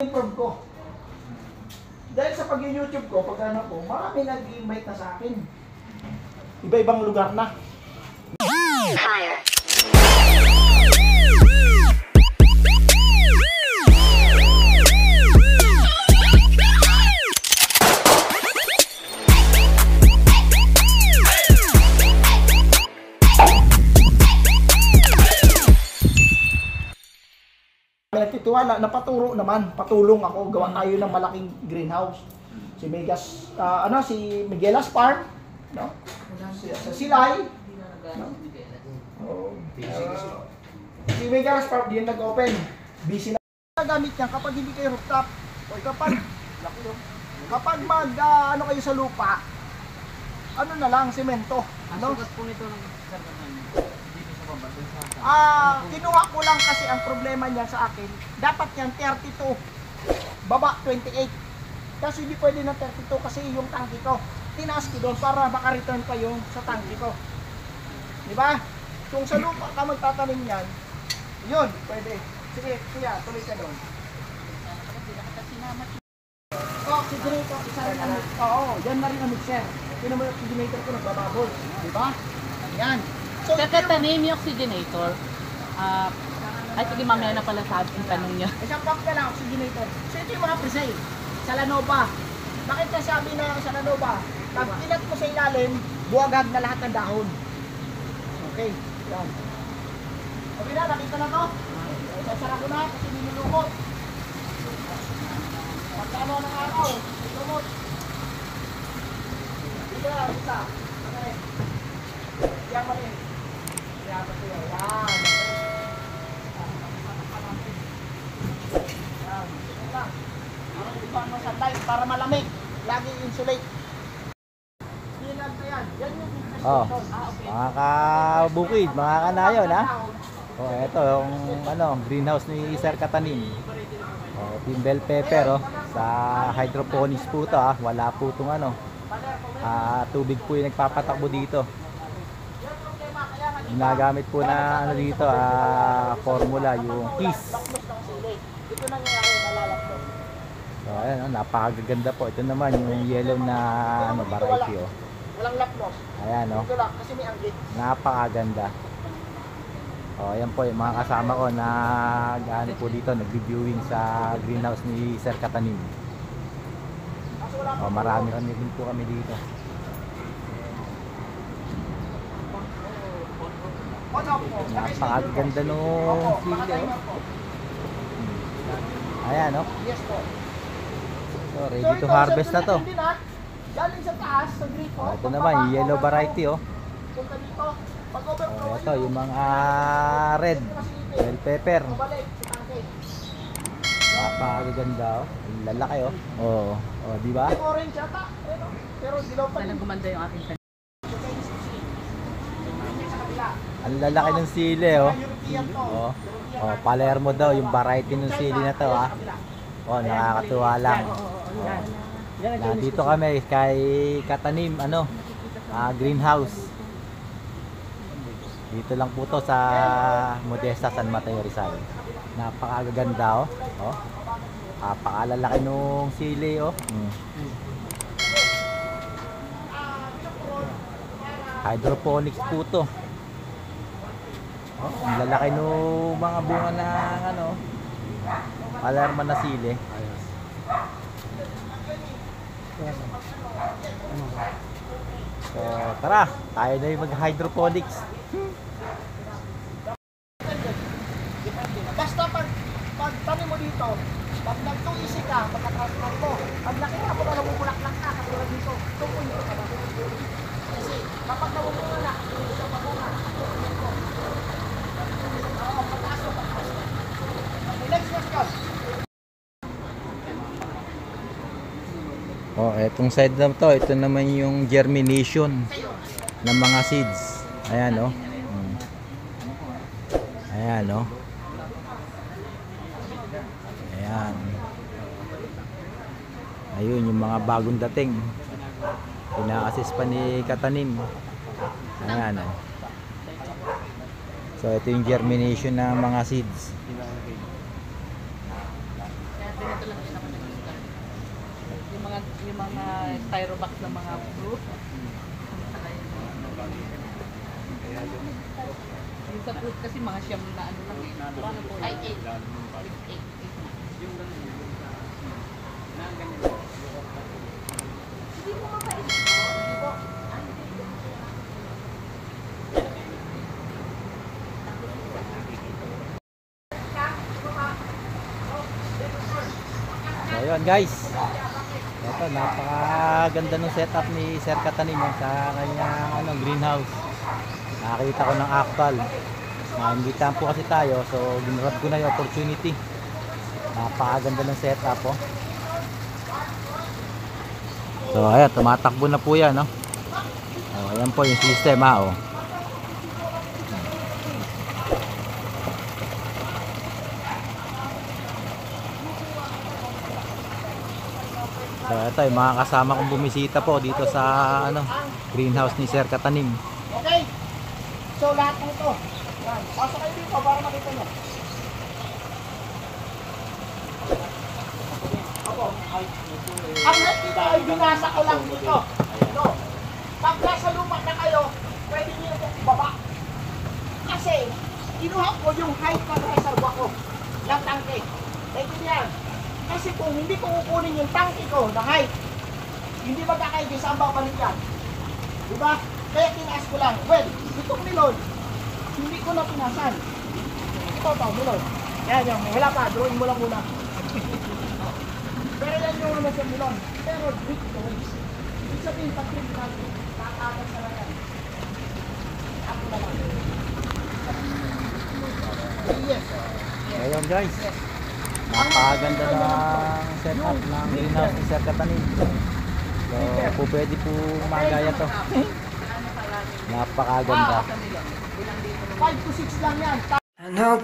Improve ko. Dahil sa pag-YouTube ko, pag ano ko, marami nag-invite na sa akin. Iba-ibang lugar na. Fire. Nagtitiwala, napaturo naman, patulong ako, gawa tayo ng malaking greenhouse. Si Megas, si Miguelas Farm, no? Sa Silay, no? Si Miguelas Farm, din nag-open. Busy na. Gamit niya kapag hindi kayo rooftop, o kapag kayo sa lupa, ano na lang, semento. Ang sukat po nito ng kinuha ko lang kasi ang problema niya sa akin, dapat yan 32, baba 28. Kasi hindi pwede na 32 kasi yung tangke ko. Tinaas ko doon para maka-return pa yung sa tangke ko. Di ba? Kung sa lupa ka magtatanim yan, yun, pwede. Sige, kuya, tuloy ka doon. Oxygenator, isa rin ang mixer. Oo, yan na rin ang mixer. Yun naman yung oxygenator ko nagbababol. Di ba? Yan. So, katanim yung oxygenator. Ay, sige, mamaya na pala sa ating tanong niya. Isang pack na lang, oxygenator. So, ito yung mga presay. Sa Lanova. Bakit nasabi na sa Lanova? Pag kinat mo sa ilalim, buwagag na lahat ng dahon. Okay, yan. Okay na, nakita na to? Sasara ko na kasi nilulukot. Pagkano ng araw, lumot. Dito na, isa. Okay. Yan mali. Yan mali. Yan. Para malamig, lagi insulate. Oh, mga kabukid, mga kanayon ha. Oh, ito yung greenhouse ni Sir Katanim. Oh, yung bell pepper sa hydroponics po to ha. Wala po itong tubig po yung nagpapatakbo dito. Ginagamit po na dito formula yung KISS. Ito nangyayari, nalalak. So ayan, napakaganda po. Ito naman yung yellow na variety Walang lapnos. Ayan Ito lang kasi may anggit. napakaganda. Ayan po yung mga kasama ko na po dito, nag-reviewing sa greenhouse ni Sir Katanim. Marami din po kami dito. Napakaganda nung sili Ayan Yes po. So, ready to harvest na to. Galing sa taas, sa grito. Ito naman, yellow variety Punta dito. Pag overflow. Ito, yung mga red bell pepper. Napakaganda lalaki di ba? Orange ata. Pero dilaw pa Sana gumanda yung aking tanong. Ang lalaki ng sili Palermo daw yung variety ng sili na to nakakatuwa lang. Nandito kami kay Katanim greenhouse. Dito lang po to sa Modesta, San Mateo, Rizal. Napakaganda napakalalaki nung sili Hydroponics po to. Ang lalaki nung mga bunga ng Palermo na sili. So, tara, tayo na yung mag-hydroponics. Basta pag tanim mo dito, pag nagtuisi ka, pagka-transport mo, pag nakita mo na namumulaklak ka, katulad dito, tukoy mo ka ba? Kasi kapag namumulak, hindi siya mabunga. Pagkaas mo. Okay, next question. Etong side na to, ito naman yung germination ng mga seeds. Ayan Ayan Ayan. Ayun yung mga bagong dating. Ina-assist pa ni Katanim. Ayan So ito yung germination ng mga seeds. dito lang din ako nag-start. Yung mga styrobox ng mga blue. Yung sa fruit kasi mga siyam na ano lang eh. Ay, 8. 8. So yun guys. Ito, napakaganda ng setup ni Sir Katanim sa kanyang greenhouse. Nakakita ko ng actual. Naimbitahan po kasi tayo, so ginrab ko na yung opportunity. Napakaganda ng setup oh. So ayan, tumatakbo na po yan, no? Oh, ayan po yung system ha, oh. So ito yung mga kasama kong bumisita po dito sa greenhouse ni Sir Katanim. Okay? So lahat ng ito. Yan. Pasok kayo dito para makita nyo. Ako. Ang net dito ay binasa ko lang dito. Ito. Pag nasa lupa na kayo, pwede nyo ito ibaba. Kasi, kinuha ko yung height ng reservoir ko ng tangke. Naintindihan? Kasi kung hindi ko kukunin yung tangke ko na height, hindi magkakaigay saan babalik yan. Diba? Kaya tinaas ko lang. Well, itong milon, hindi ko na pinasan. Ito, milon. Yan, wala pa. Drawing mo lang muna. Pero yan yung ano sa milon. Pero big toys. Ibig sabihin, pag-trip natin, tatagas na lang yan. Ako na lang. Yes. Ayun guys. Napakaganda ng setup ng greenhouse ni Sir Katanim. So, po pwede po magaya to. Napakaganda. 5 to 6 lang yan. I know